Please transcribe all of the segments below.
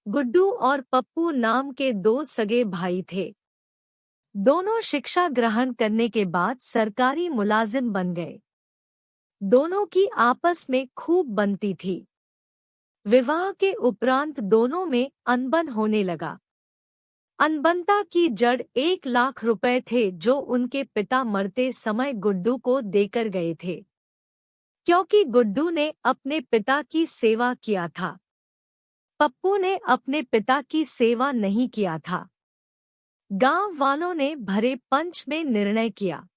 गुड्डू और पप्पू नाम के दो सगे भाई थे। दोनों शिक्षा ग्रहण करने के बाद सरकारी मुलाजिम बन गए। दोनों की आपस में खूब बनती थी। विवाह के उपरांत दोनों में अनबन होने लगा। अनबनता की जड़ 1 लाख रुपए थे जो उनके पिता मरते समय गुड्डू को देकर गए थे, क्योंकि गुड्डू ने अपने पिता की सेवा किया था। पप्पू ने अपने पिता की सेवा नहीं किया था। गांव वालों ने भरे पंच में निर्णय किया,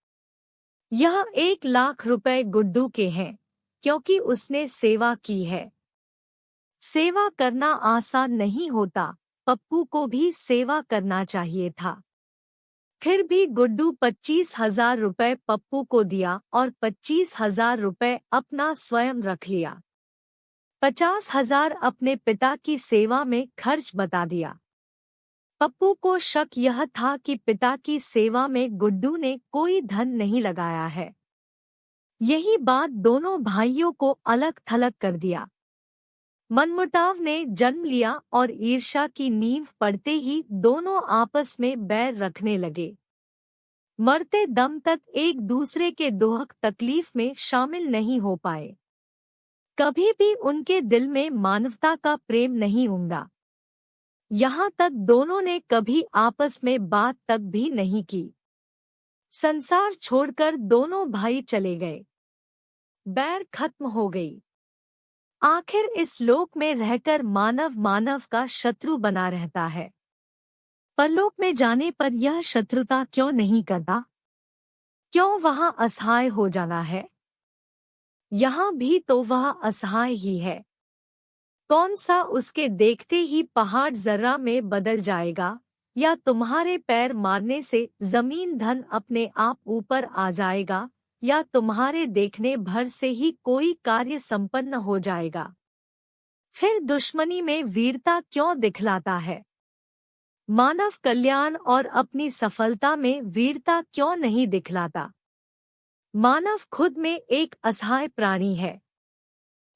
यह 1 लाख रुपए गुड्डू के हैं, क्योंकि उसने सेवा की है। सेवा करना आसान नहीं होता, पप्पू को भी सेवा करना चाहिए था। फिर भी गुड्डू 25,000 रुपए पप्पू को दिया और 25,000 रुपए अपना स्वयं रख लिया। 50,000 अपने पिता की सेवा में खर्च बता दिया। पप्पू को शक यह था कि पिता की सेवा में गुड्डू ने कोई धन नहीं लगाया है। यही बात दोनों भाइयों को अलग थलग कर दिया। मनमुटाव ने जन्म लिया और ईर्ष्या की नींव पड़ते ही दोनों आपस में बैर रखने लगे। मरते दम तक एक दूसरे के दुख तकलीफ में शामिल नहीं हो पाए। कभी भी उनके दिल में मानवता का प्रेम नहीं उमड़ा। यहाँ तक दोनों ने कभी आपस में बात तक भी नहीं की। संसार छोड़कर दोनों भाई चले गए। बैर खत्म हो गई। आखिर इस लोक में रहकर मानव मानव का शत्रु बना रहता है। परलोक में जाने पर यह शत्रुता क्यों नहीं करता? क्यों वहाँ असहाय हो जाना है? यहाँ भी तो वह असहाय ही है। कौन सा उसके देखते ही पहाड़ जर्रा में बदल जाएगा, या तुम्हारे पैर मारने से जमीन धन अपने आप ऊपर आ जाएगा, या तुम्हारे देखने भर से ही कोई कार्य संपन्न हो जाएगा। फिर दुश्मनी में वीरता क्यों दिखलाता है? मानव कल्याण और अपनी सफलता में वीरता क्यों नहीं दिखलाता? मानव खुद में एक असहाय प्राणी है।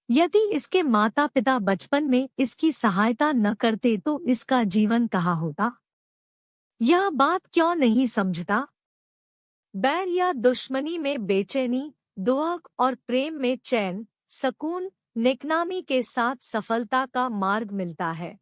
यदि इसके माता पिता बचपन में इसकी सहायता न करते तो इसका जीवन कहाँ होता? यह बात क्यों नहीं समझता? बैर या दुश्मनी में बेचैनी, दुख और प्रेम में चैन, सुकून, नेकनामी के साथ सफलता का मार्ग मिलता है।